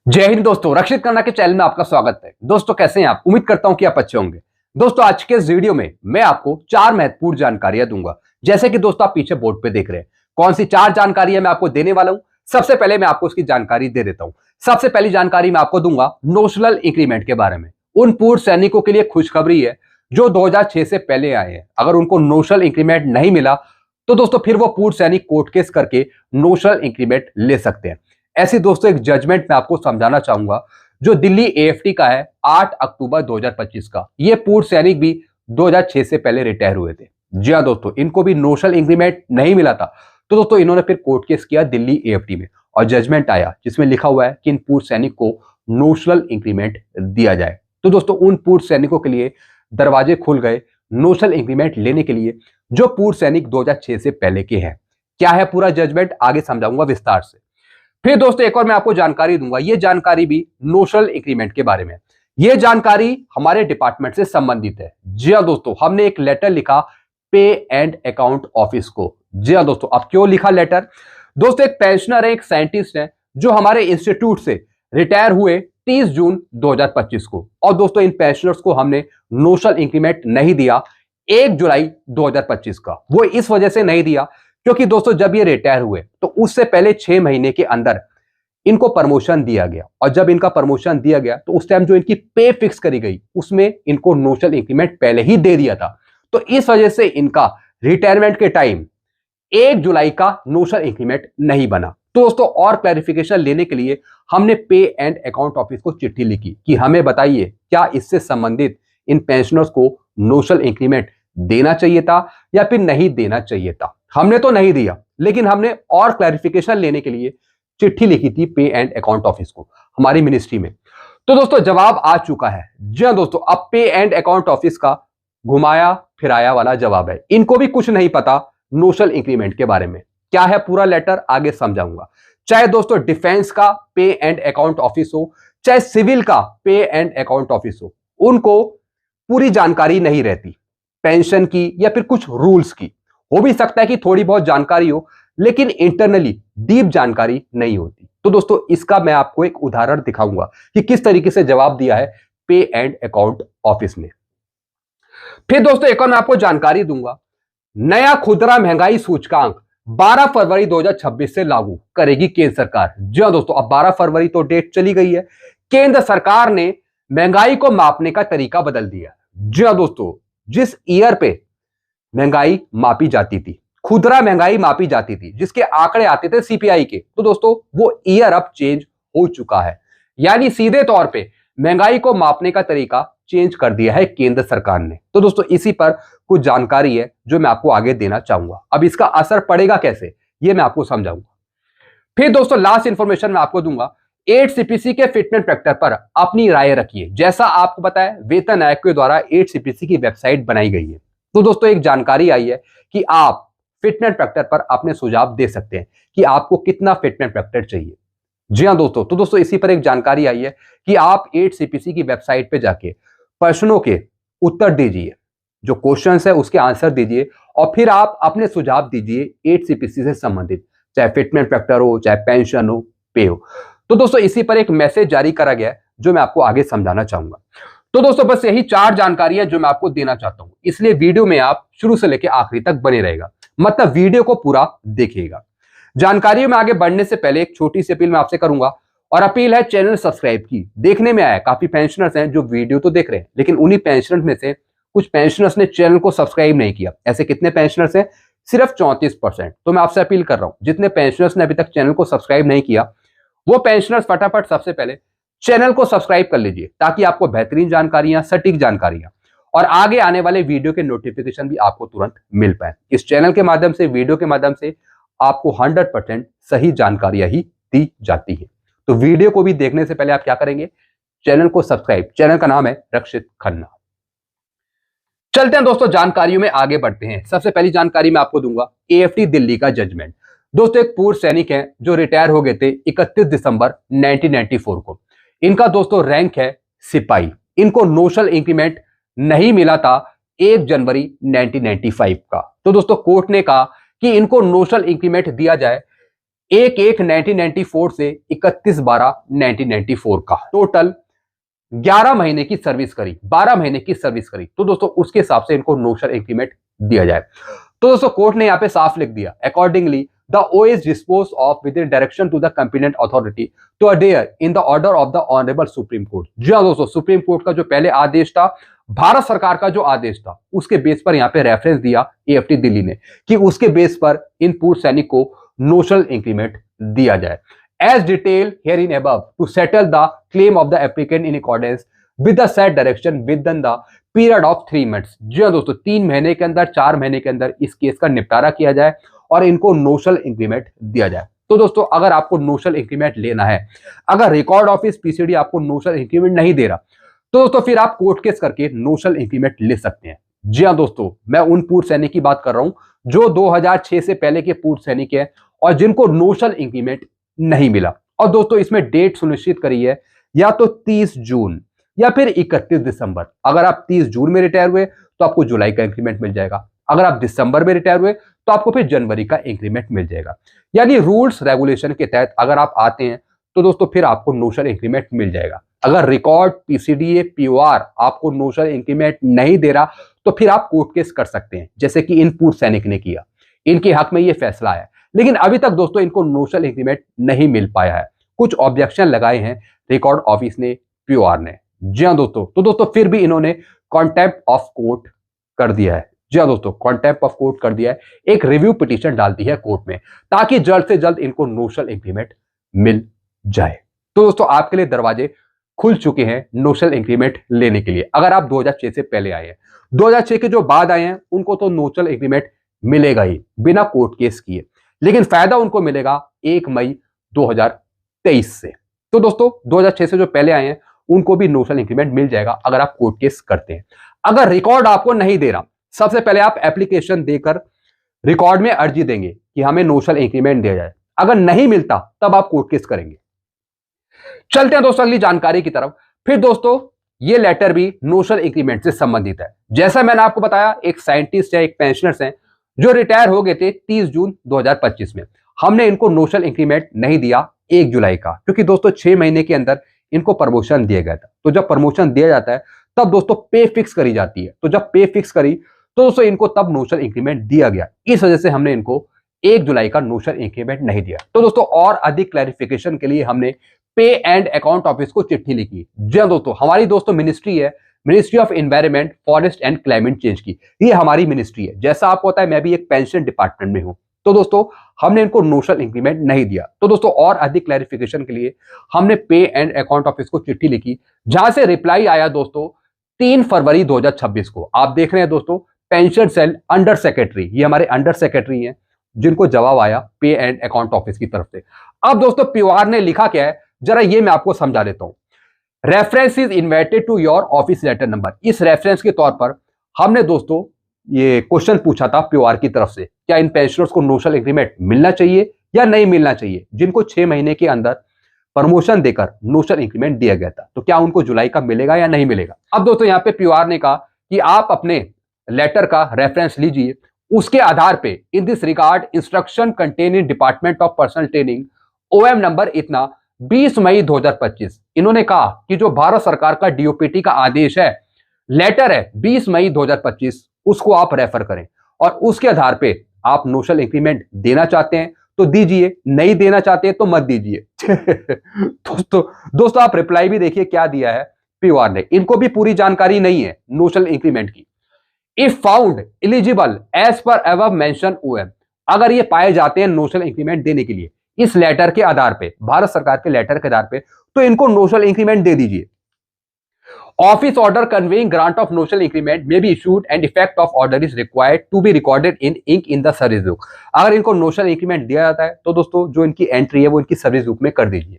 जय हिंद दोस्तों, रक्षित करना के चैनल में आपका स्वागत है। दोस्तों कैसे हैं आप? उम्मीद करता हूं कि आप अच्छे होंगे। दोस्तों आज के इस वीडियो में मैं आपको 4 महत्वपूर्ण जानकारियां दूंगा। जैसे कि दोस्तों आप पीछे बोर्ड पे देख रहे हैं, कौन सी 4 जानकारियां मैं आपको देने वाला हूं। सबसे पहले मैं आपको उसकी जानकारी दे देता हूं। सबसे पहली जानकारी मैं आपको दूंगा नोशनल इंक्रीमेंट के बारे में। उन पूर्व सैनिकों के लिए खुशखबरी है जो 2006 से पहले आए हैं। अगर उनको नोशनल इंक्रीमेंट नहीं मिला तो दोस्तों फिर वो पूर्व सैनिक कोर्ट केस करके नोशनल इंक्रीमेंट ले सकते हैं। ऐसी दोस्तों एक जजमेंट मैं आपको समझाना चाहूंगा जो दिल्ली एएफटी का है 8 अक्टूबर 2025 का। ये पूर्व सैनिक भी 2006 से पहले रिटायर हुए थे। जी हाँ दोस्तों, इनको भी नोशनल इंक्रीमेंट नहीं मिला था तो दोस्तों इन्होंने फिर कोर्ट केस किया दिल्ली एएफटी में और जजमेंट आया जिसमें लिखा हुआ है कि इन पूर्व सैनिक को नोशनल इंक्रीमेंट दिया जाए। तो दोस्तों उन पूर्व सैनिकों के लिए दरवाजे खुल गए नोशनल इंक्रीमेंट लेने के लिए जो पूर्व सैनिक 2006 से पहले के हैं। क्या है पूरा जजमेंट आगे समझाऊंगा विस्तार से। फिर दोस्तों एक और मैं आपको जानकारी दूंगा, ये जानकारी भी नोशनल इंक्रीमेंट के बारे में। ये जानकारी हमारे डिपार्टमेंट से संबंधित है। जी हाँ दोस्तों, हमने एक लेटर लिखा पे एंड अकाउंट ऑफिस को। जी हाँ दोस्तों, अब क्यों लिखा लेटर? दोस्तों एक पेंशनर है, एक साइंटिस्ट है जो हमारे इंस्टीट्यूट से रिटायर हुए 30 जून 2025 को। और दोस्तों इन पेंशनर्स को हमने नोशनल इंक्रीमेंट नहीं दिया 1 जुलाई 2025 का। वो इस वजह से नहीं दिया क्योंकि दोस्तों जब ये रिटायर हुए तो उससे पहले 6 महीने के अंदर इनको प्रमोशन दिया गया और जब इनका प्रमोशन दिया गया तो उस टाइम जो इनकी पे फिक्स करी गई उसमें इनको नोशनल इंक्रीमेंट पहले ही दे दिया था। तो इस वजह से इनका रिटायरमेंट के टाइम 1 जुलाई का नोशनल इंक्रीमेंट नहीं बना। तो दोस्तों और क्लैरिफिकेशन लेने के लिए हमने पे एंड अकाउंट ऑफिस को चिट्ठी लिखी कि हमें बताइए क्या इससे संबंधित इन पेंशनर्स को नोशनल इंक्रीमेंट देना चाहिए था या फिर नहीं देना चाहिए था। हमने तो नहीं दिया लेकिन हमने और क्लैरिफिकेशन लेने के लिए चिट्ठी लिखी थी पे एंड अकाउंट ऑफिस को हमारी मिनिस्ट्री में। तो दोस्तों जवाब आ चुका है। जी हाँ दोस्तों, अब पे एंड अकाउंट ऑफिस का घुमाया फिराया वाला जवाब है। इनको भी कुछ नहीं पता नोशनल इंक्रीमेंट के बारे में। क्या है पूरा लेटर आगे समझाऊंगा। चाहे दोस्तों डिफेंस का पे एंड अकाउंट ऑफिस हो चाहे सिविल का पे एंड अकाउंट ऑफिस हो, उनको पूरी जानकारी नहीं रहती पेंशन की या फिर कुछ रूल्स की। हो भी सकता है कि थोड़ी बहुत जानकारी हो लेकिन इंटरनली डीप जानकारी नहीं होती। तो दोस्तों इसका मैं आपको एक उदाहरण दिखाऊंगा कि किस तरीके से जवाब दिया है पे एंड अकाउंट ऑफिस ने। फिर दोस्तों एक और मैं आपको जानकारी दूंगा, नया खुदरा महंगाई सूचकांक 12 फरवरी 2026 से लागू करेगी केंद्र सरकार। जी हाँ दोस्तों, अब 12 फरवरी तो डेट चली गई है। केंद्र सरकार ने महंगाई को मापने का तरीका बदल दिया। जी हाँ दोस्तों, जिस ईयर पे महंगाई मापी जाती थी, खुदरा महंगाई मापी जाती थी, जिसके आंकड़े आते थे सीपीआई के, तो दोस्तों वो ईयर अब चेंज हो चुका है। यानी सीधे तौर पे महंगाई को मापने का तरीका चेंज कर दिया है केंद्र सरकार ने। तो दोस्तों इसी पर कुछ जानकारी है जो मैं आपको आगे देना चाहूंगा। अब इसका असर पड़ेगा कैसे ये मैं आपको समझाऊंगा। फिर दोस्तों लास्ट इंफॉर्मेशन मैं आपको दूंगा, 8 सीपीसी के फिटमेंट फैक्टर पर अपनी राय रखिए। जैसा आपको पता है वेतन आयोग के द्वारा 8 सीपीसी की वेबसाइट बनाई गई है। तो दोस्तों एक जानकारी आई है कि आप फिटमेंट फैक्टर पर अपने सुझाव दे सकते हैं कि आपको कितना फिटमेंट फैक्टर चाहिए। जी हाँ दोस्तों, तो दोस्तों इसी पर एक जानकारी आई है कि आप 8 सीपीसी की वेबसाइट पे जाके प्रश्नों के उत्तर दीजिए, जो क्वेश्चंस है उसके आंसर दीजिए और फिर आप अपने सुझाव दीजिए 8 सीपीसी से संबंधित, चाहे फिटमेंट फैक्टर हो चाहे पेंशन हो पे हो। तो दोस्तों इसी पर एक मैसेज जारी करा गया है जो मैं आपको आगे समझाना चाहूंगा। तो दोस्तों बस यही 4 जानकारियां जो मैं आपको देना चाहता हूं, इसलिए वीडियो में आप शुरू से लेकर आखिरी तक बने रहेगा, मतलब वीडियो को पूरा देखिएगा। जानकारियों में आगे बढ़ने से पहले एक छोटी सी अपील मैं आपसे करूंगा और अपील है चैनल सब्सक्राइब की। देखने में आया काफी पेंशनर्स हैं जो वीडियो तो देख रहे हैं लेकिन उन्हीं पेंशनर्स में से कुछ पेंशनर्स ने चैनल को सब्सक्राइब नहीं किया। ऐसे कितने पेंशनर्स हैं? सिर्फ 34%। तो मैं आपसे अपील कर रहा हूं, जितने पेंशनर्स ने अभी तक चैनल को सब्सक्राइब नहीं किया वो पेंशनर्स फटाफट सबसे पहले चैनल को सब्सक्राइब कर लीजिए ताकि आपको बेहतरीन जानकारियां, सटीक जानकारियां और आगे आने वाले वीडियो के नोटिफिकेशन भी आपको तुरंत मिल पाए। इस चैनल के माध्यम से, वीडियो के माध्यम से आपको 100% सही जानकारियां ही दी जाती है। तो वीडियो को भी देखने से पहले आप क्या करेंगे? चैनल को सब्सक्राइब। चैनल का नाम है रक्षित खन्ना। चलते हैं दोस्तों जानकारियों में आगे बढ़ते हैं। सबसे पहली जानकारी मैं आपको दूंगा एएफटी दिल्ली का जजमेंट। दोस्तों एक पूर्व सैनिक हैं जो रिटायर हो गए थे 31 दिसंबर 1994 को। इनका दोस्तों रैंक है सिपाही। इनको नोशनल इंक्रीमेंट नहीं मिला था 1 जनवरी 1995 का। तो दोस्तों कोर्ट ने कहा कि इनको नोशनल इंक्रीमेंट दिया जाए 1/1 1994 से 31/12 1994 का टोटल 11 महीने की सर्विस करी, 12 महीने की सर्विस करी, तो दोस्तों उसके हिसाब से इनको नोशनल इंक्रीमेंट दिया जाए। तो दोस्तों कोर्ट ने यहां पे साफ लिख दिया, accordingly the OAS dispose of with direction to the competent authority to adhere in the order of the honourable Supreme Court. जी हाँ दोस्तों, सुप्रीम कोर्ट का जो पहले आदेश था, भारत सरकार का जो आदेश था, उसके बेस पर यहां पे रेफरेंस दिया AFT दिल्ली ने कि उसके बेस पर इन पूर्व सैनिक को नोशनल इंक्रीमेंट दिया जाए। As detailed herein above, to settle the claim of the applicant in accordance with the said direction within the period of 3 months। जी हाँ दोस्तों, 3 महीने के अंदर, 4 महीने के अंदर इस केस का निपटारा किया जाए और इनको नोशनल इंक्रीमेंट दिया जाए। तो दोस्तों अगर आपको नोशनल इंक्रीमेंट लेना है, अगर रिकॉर्ड ऑफिस PCD आपको नोशनल इंक्रीमेंट नहीं दे रहा, तो दोस्तों फिर आप कोर्ट केस करके नोशनल इंक्रीमेंट ले सकते हैं। जी हाँ दोस्तों, मैं उन पूर्व सैनिक की बात कर रहा हूं जो 2006 से पहले के पूर्व सैनिक है और जिनको नोशनल इंक्रीमेंट नहीं मिला। और दोस्तों इसमें डेट सुनिश्चित करी है या तो 30 जून या फिर 31 दिसंबर। अगर आप 30 जून में रिटायर हुए तो आपको जुलाई का इंक्रीमेंट मिल जाएगा, अगर आप दिसंबर में रिटायर हुए तो आपको फिर जनवरी का इंक्रीमेंट मिल जाएगा। यानी रूल्स रेगुलेशन के तहत अगर आप आते हैं तो दोस्तों फिर आपको नोशनल इंक्रीमेंट मिल जाएगा। अगर रिकॉर्ड PCDA POR आपको नोशनल इंक्रीमेंट नहीं दे रहा तो फिर आप कोर्ट केस कर सकते हैं, जैसे कि इन पूर्व सैनिक ने किया, इनके हक में यह फैसला आया। लेकिन अभी तक दोस्तों इनको नोशनल इंक्रीमेंट नहीं मिल पाया है, कुछ ऑब्जेक्शन लगाए हैं रिकॉर्ड ऑफिस ने, POR ने। जी हाँ दोस्तों, तो दोस्तों फिर भी इन्होंने कॉन्टेम्प्ट ऑफ कोर्ट कर दिया है। जी हाँ दोस्तों, कॉन्टेम्प्ट ऑफ कोर्ट कर दिया है, एक रिव्यू पिटीशन डाल दी है कोर्ट में ताकि जल्द से जल्द इनको नोशनल इंक्रीमेंट मिल जाए। तो दोस्तों आपके लिए दरवाजे खुल चुके हैं नोशनल इंक्रीमेंट लेने के लिए। अगर आप 2006 से पहले आए हैं, 2006 के जो बाद आए हैं उनको तो नोशनल इंक्रीमेंट मिलेगा ही बिना कोर्ट केस किए, लेकिन फायदा उनको मिलेगा 1 मई 2023 से। तो दोस्तों 2006 से जो पहले आए हैं उनको भी नोशनल इंक्रीमेंट मिल जाएगा अगर आप कोर्ट केस करते हैं। अगर रिकॉर्ड आपको नहीं दे रहा, सबसे पहले आप एप्लीकेशन देकर रिकॉर्ड में अर्जी देंगे कि हमें नोशनल इंक्रीमेंट दिया जाए। अगर नहीं मिलता तब आप कोर्ट केस करेंगे। चलते हैं दोस्तों अगली जानकारी की तरफ। फिर दोस्तों ये लेटर भी नोशनल इंक्रीमेंट से संबंधित है। जैसा मैंने आपको बताया, एक साइंटिस्ट है, एक पेंशनर्स हैं जो रिटायर हो गए थे 30 जून 2025 में। हमने इनको नोशनल इंक्रीमेंट नहीं दिया 1 जुलाई का, क्योंकि दोस्तों 6 महीने के अंदर इनको प्रमोशन दिया गया था। तो जब प्रमोशन दिया जाता है तब दोस्तों पे फिक्स करी जाती है। तो जब पे फिक्स करी तो दोस्तों इनको तब नोशनल इंक्रीमेंट दिया गया। इस वजह से हमने इनको 1 जुलाई का नोशनल इंक्रीमेंट नहीं दिया। तो दोस्तों और अधिक क्लैरिफिकेशन के लिए हमने पे एंड अकाउंट ऑफिस को चिट्ठी लिखी। जी हाँ दोस्तों, हमारी दोस्तों मिनिस्ट्री है, ministry of environment, forest and climate change की, ये हमारी मिनिस्ट्री है। जैसा आपको पता है मैं भी एक पेंशन डिपार्टमेंट में हूं। तो दोस्तों हमने इनको नोशनल इंक्रीमेंट नहीं दिया। तो दोस्तों और अधिक क्लैरिफिकेशन के लिए हमने पे एंड अकाउंट ऑफिस को चिट्ठी लिखी, जहां से रिप्लाई आया दोस्तों 3 फरवरी 2026 को। आप देख रहे हैं दोस्तों पेंशन सेल अंडर सेक्रेटरी, ये हमारे अंडर सेक्रेटरी हैं जिनको जवाब आया पे एंड अकाउंट ऑफिस की तरफ से। अब दोस्तों POR ने लिखा क्या है जरा ये मैं आपको समझा देता हूं। Reference is invited to your office letter number. इस रेफरेंस के तौर पर हमने दोस्तों ये क्वेश्चन पूछा था POR की तरफ से, क्या इन पेंशनर्स को नोशनल इंक्रीमेंट मिलना चाहिए या नहीं मिलना चाहिए, जिनको 6 महीने के अंदर प्रमोशन देकर नोशनल इंक्रीमेंट दिया गया था। तो क्या उनको जुलाई का मिलेगा या नहीं मिलेगा। अब दोस्तों यहाँ पे POR ने कहा कि आप अपने लेटर का रेफरेंस लीजिए, उसके आधार पे in this regard instruction contain in department of personal training OM number इतना 20 मई 2025। इन्होंने कहा कि जो भारत सरकार का DOPT का आदेश है, लेटर है 20 मई 2025, उसको आप रेफर करें और उसके आधार पे आप नोशनल इंक्रीमेंट देना चाहते हैं तो दीजिए, नहीं देना चाहते हैं तो मत दीजिए। दोस्तों आप रिप्लाई भी देखिए क्या दिया है POR ने। इनको भी पूरी जानकारी नहीं है नोशनल इंक्रीमेंट की। If found eligible as per above mention OM, अगर ये पाए जाते हैं नोशनल इंक्रीमेंट देने के लिए इस लेटर के आधार पे, भारत सरकार के लेटर के आधार पे, तो इनको नोशनल इंक्रीमेंट दे दीजिए। Office order conveying grant of notional increment may be issued and effect of order is required to be recorded in ink in the service book. अगर इनको नोशनल इंक्रीमेंट दिया जाता है तो दोस्तों जो इनकी एंट्री है वो इनकी सर्विस बुक में कर दीजिए।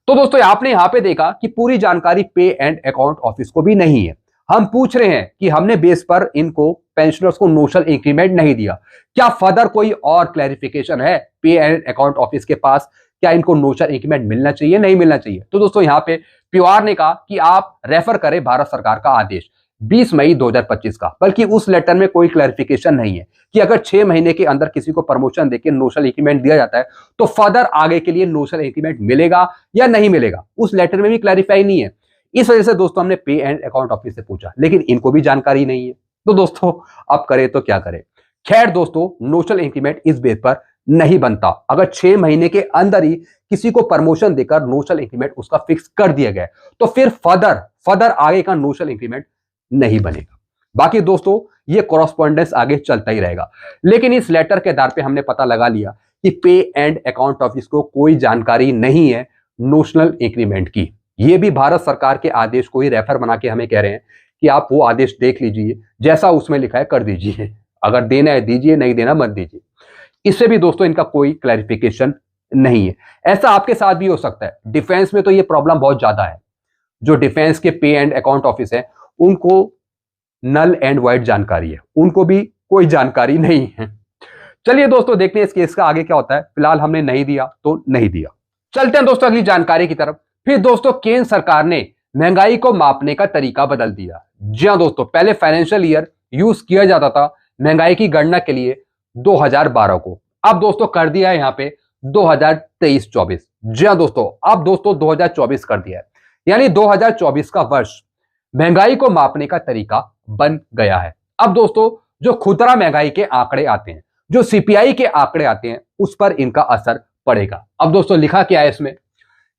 तो दोस्तों आपने यहां पे देखा कि पूरी जानकारी पे एंड अकाउंट ऑफिस को भी नहीं है। हम पूछ रहे हैं कि हमने बेस पर इनको पेंशनर्स को नोशनल इंक्रीमेंट नहीं दिया, क्या फर्दर कोई और क्लैरिफिकेशन है पे एंड अकाउंट ऑफिस के पास, क्या इनको नोशनल इंक्रीमेंट मिलना चाहिए नहीं मिलना चाहिए। तो दोस्तों यहाँ पे POR ने कहा कि आप रेफर करें भारत सरकार का आदेश, 20 मई 2025 का, बल्कि उस लेटर में कोई क्लैरिफिकेशन नहीं है कि अगर 6 महीने के अंदर किसी को प्रमोशन देके नोशनल इंक्रीमेंट दिया जाता है तो फर्दर आगे के लिए नोशनल इंक्रीमेंट मिलेगा या नहीं मिलेगा। उस लेटर में भी क्लैरिफाई नहीं है। इस वजह से दोस्तों हमने पे एंड अकाउंट ऑफिस से पूछा, लेकिन इनको भी जानकारी नहीं है। तो दोस्तों अब करें तो क्या करें। खैर दोस्तों, नोशनल इंक्रीमेंट इस बेस पर नहीं बनता अगर 6 महीने के अंदर ही किसी को प्रमोशन देकर नोशनल इंक्रीमेंट उसका फिक्स कर दिया गया तो फिर फर्दर आगे का नोशनल इंक्रीमेंट नहीं बनेगा। बाकी दोस्तों ये कॉरस्पॉन्डेंस आगे चलता ही रहेगा, लेकिन इस लेटर के आधार पे हमने पता लगा लिया कि पे एंड अकाउंट ऑफिस को कोई जानकारी नहीं है नोशनल इंक्रीमेंट की। ये भी भारत सरकार के आदेश को ही रेफर बना के हमें कह रहे हैं कि आप वो आदेश देख लीजिए, जैसा उसमें लिखा है कर दीजिए, अगर देना है दीजिए, नहीं देना मत दीजिए। इससे भी दोस्तों इनका कोई क्लैरिफिकेशन नहीं है। ऐसा आपके साथ भी हो सकता है। डिफेंस में तो ये प्रॉब्लम बहुत ज्यादा है। जो डिफेंस के पे एंड अकाउंट ऑफिस है उनको नल एंड वाइड जानकारी है, उनको भी कोई जानकारी नहीं है। चलिए दोस्तों देखते हैं इस केस का आगे क्या होता है। फिलहाल हमने नहीं दिया तो नहीं दिया। चलते हैं दोस्तों अगली जानकारी की तरफ। फिर दोस्तों केंद्र सरकार ने महंगाई को मापने का तरीका बदल दिया। जी हां दोस्तों, पहले फाइनेंशियल ईयर यूज किया जाता था महंगाई की गणना के लिए 2012 को, अब दोस्तों कर दिया है यहां पे 2023-24। जी हां दोस्तों, अब दोस्तों 2024 कर दिया है, यानी 2024 का वर्ष महंगाई को मापने का तरीका बन गया है। अब दोस्तों जो खुदरा महंगाई के आंकड़े आते हैं, जो सीपीआई के आंकड़े आते हैं, उस पर इनका असर पड़ेगा। अब दोस्तों लिखा क्या है इसमें,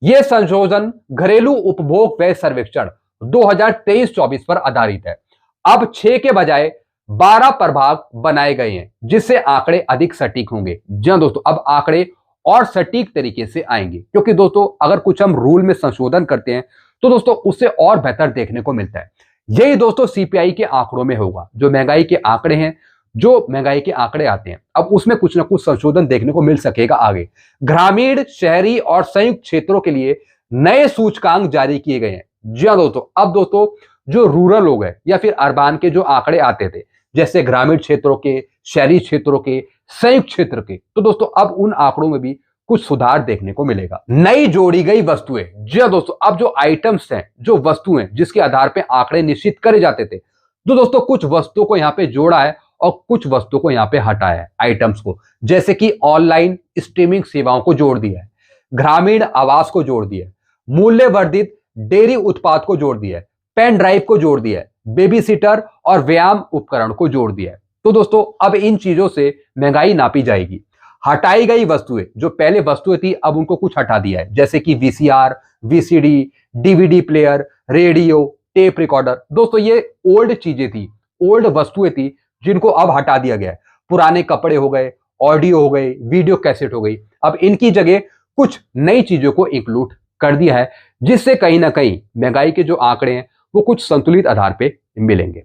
यह संशोधन घरेलू उपभोग व्यय सर्वेक्षण 2023-24 पर आधारित है। अब 6 के बजाय 12 प्रभाग बनाए गए हैं, जिससे आंकड़े अधिक सटीक होंगे। जी हां दोस्तों, अब आंकड़े और सटीक तरीके से आएंगे, क्योंकि दोस्तों अगर कुछ हम रूल में संशोधन करते हैं तो दोस्तों उससे और बेहतर देखने को मिलता है। यही दोस्तों सीपीआई के आंकड़ों में होगा। जो महंगाई के आंकड़े हैं, जो महंगाई के आंकड़े आते हैं, अब उसमें कुछ ना कुछ संशोधन देखने को मिल सकेगा आगे। ग्रामीण, शहरी और संयुक्त क्षेत्रों के लिए नए सूचकांक जारी किए गए हैं। जी हां दोस्तों, अब दोस्तों जो रूरल लोग हैं या फिर अर्बान के जो आंकड़े आते थे, जैसे ग्रामीण क्षेत्रों के, शहरी क्षेत्रों के, संयुक्त क्षेत्र के, तो दोस्तों अब उन आंकड़ों में भी कुछ सुधार देखने को मिलेगा। नई जोड़ी गई वस्तुएं। जी हां दोस्तों, अब जो आइटम्स हैं, जो वस्तुएं जिसके आधार पर आंकड़े निश्चित करे जाते थे, तो दोस्तों कुछ वस्तुओं को यहां पे जोड़ा है और कुछ वस्तुओं को यहां पे हटाया है, आइटम्स को। जैसे कि ऑनलाइन स्ट्रीमिंग सेवाओं को जोड़ दिया है, ग्रामीण आवास को जोड़ दिया है, मूल्य वर्धित डेयरी उत्पाद को जोड़ दिया है, पेन ड्राइव को जोड़ दिया है, बेबी सीटर और व्यायाम उपकरण को जोड़ दिया है। तो दोस्तों अब इन चीजों से महंगाई नापी जाएगी। हटाई गई वस्तुएं, जो पहले वस्तुएं थी, अब उनको कुछ हटा दिया है, जैसे कि VCR, VCD, DVD player, radio, tape recorder. दोस्तों ये ओल्ड चीजें थी, ओल्ड वस्तुएं थी, जिनको अब हटा दिया गया है। पुराने कपड़े हो गए, ऑडियो हो गए, वीडियो कैसेट हो गई, अब इनकी जगह कुछ नई चीजों को इंक्लूड कर दिया है, जिससे कहीं ना कहीं महंगाई के जो आंकड़े हैं वो कुछ संतुलित आधार पे मिलेंगे।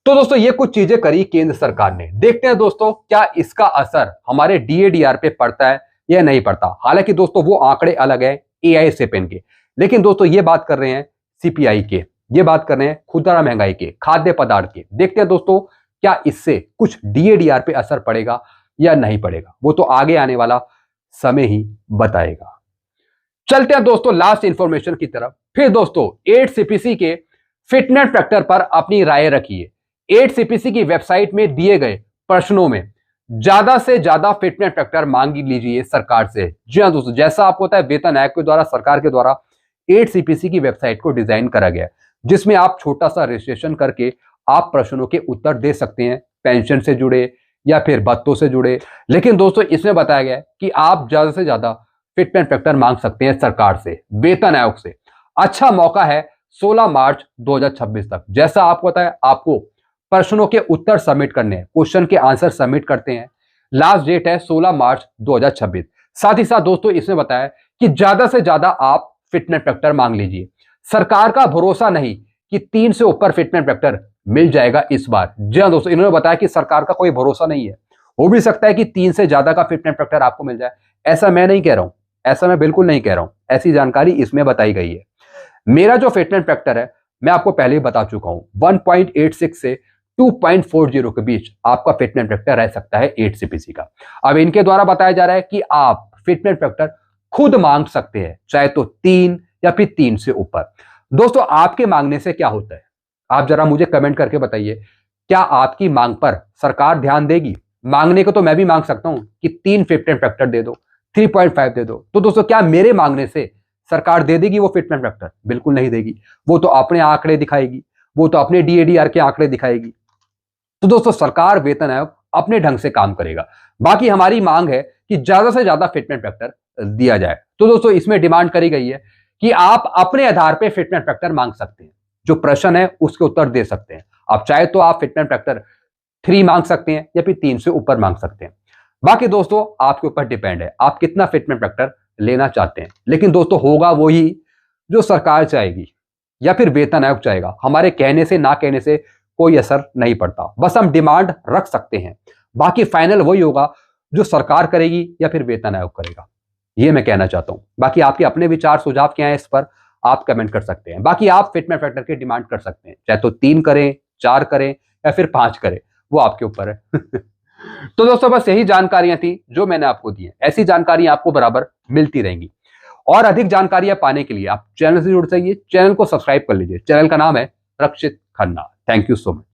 तो दोस्तों ये कुछ चीजें करी केंद्र सरकार ने। देखते हैं दोस्तों क्या इसका असर हमारे डीएडीआर पे पड़ता है या नहीं पड़ता। हालांकि दोस्तों वो आंकड़े अलग है एआई से पेन के, लेकिन दोस्तों ये बात कर रहे हैं सीपीआई के, ये बात कर रहे हैं खुदरा महंगाई के, खाद्य पदार्थ के। देखते हैं दोस्तों क्या इससे कुछ डीएडीआर पे असर पड़ेगा या नहीं पड़ेगा, वो तो आगे आने वाला समय ही बताएगा। चलते हैं दोस्तों लास्ट इंफॉर्मेशन की तरफ। फिर दोस्तों 8 सीपीसी के फिटनेस फैक्टर पर अपनी राय रखिए। 8 सीपीसी की वेबसाइट में दिए गए प्रश्नों में ज्यादा से ज्यादा फिटनेस फैक्टर मांग लीजिए सरकार से। जी हां दोस्तों, जैसा आपको पता है वेतन आयोग के द्वारा, सरकार के द्वारा 8 सीपीसी की वेबसाइट को डिजाइन करा गया, जिसमें आप छोटा सा रजिस्ट्रेशन करके आप प्रश्नों के उत्तर दे सकते हैं, पेंशन से जुड़े या फिर भत्तों से जुड़े। लेकिन दोस्तों इसमें बताया गया है कि आप ज्यादा से ज्यादा फिटनेस फैक्टर मांग सकते हैं सरकार से, वेतन आयोग से। अच्छा मौका है 16 मार्च 2026 तक। जैसा आपको पता है आपको प्रश्नों के उत्तर सबमिट करने हैं, क्वेश्चन के आंसर सबमिट करते हैं, लास्ट डेट है 16 मार्च 2026। साथ ही साथ दोस्तों इसमें बताया कि ज्यादा से ज्यादा आप फिटनेस फैक्टर मांग लीजिए। सरकार का भरोसा नहीं कि 3 से ऊपर फिटनेस फैक्टर मिल जाएगा इस बार। जी हां दोस्तों, इन्होंने बताया कि सरकार का कोई भरोसा नहीं है, हो भी सकता है कि 3 से ज्यादा का फिटनेस फैक्टर आपको मिल जाए। ऐसा मैं नहीं कह रहा हूं, ऐसा मैं बिल्कुल नहीं कह रहा हूं, ऐसी जानकारी इसमें बताई गई है। मेरा जो फिटनेस फैक्टर है मैं आपको पहले ही बता चुका हूं, 1.86 से 2.40 के बीच आपका फिटनेस फैक्टर रह सकता है 8 सीपीसी का। अब इनके द्वारा बताया जा रहा है कि आप फिटनेस फैक्टर खुद मांग सकते हैं, चाहे तो 3 या फिर 3 से ऊपर। दोस्तों आपके मांगने से क्या होता है, आप जरा मुझे कमेंट करके बताइए, क्या आपकी मांग पर सरकार ध्यान देगी? मांगने को तो मैं भी मांग सकता हूं कि 3 फिटमेंट फैक्टर दे दो, 3.5 दे दो। तो दोस्तों क्या मेरे मांगने से सरकार दे देगी वो फिटमेंट फैक्टर? बिल्कुल नहीं देगी। वो तो अपने आंकड़े दिखाएगी, वो तो अपने डीएडीआर के आंकड़े दिखाएगी। तो दोस्तों सरकार, वेतन आयोग अपने ढंग से काम करेगा। बाकी हमारी मांग है कि ज्यादा से ज्यादा फिटमेंट फैक्टर दिया जाए। तो दोस्तों इसमें डिमांड करी गई है कि आप अपने आधार पर फिटमेंट फैक्टर मांग सकते हैं, जो प्रश्न है उसके उत्तर दे सकते हैं। आप चाहे तो आप फिटमेंट फैक्टर 3 मांग सकते हैं या फिर 3 से ऊपर मांग सकते हैं। बाकी दोस्तों आपके ऊपर डिपेंड है आप कितना फिटमेंट फैक्टर लेना चाहते हैं। लेकिन दोस्तों होगा वही जो सरकार चाहेगी या फिर वेतन आयोग चाहेगा। हमारे कहने से, ना कहने से कोई असर नहीं पड़ता। बस हम डिमांड रख सकते हैं, बाकी फाइनल वही होगा जो सरकार करेगी या फिर वेतन आयोग करेगा। ये मैं कहना चाहता हूं। बाकी आपके अपने विचार सुझाव क्या है इस पर आप कमेंट कर सकते हैं। बाकी आप फिटमेंट फैक्टर की डिमांड कर सकते हैं, चाहे तो 3 करें, 4 करें या फिर 5 करें, वो आपके ऊपर है। तो दोस्तों बस यही जानकारियां थी जो मैंने आपको दी है। ऐसी जानकारी आपको बराबर मिलती रहेंगी। और अधिक जानकारियां पाने के लिए आप चैनल से जुड़ जाइए, चैनल को सब्सक्राइब कर लीजिए। चैनल का नाम है Rakshit Khanna. Thank you so much.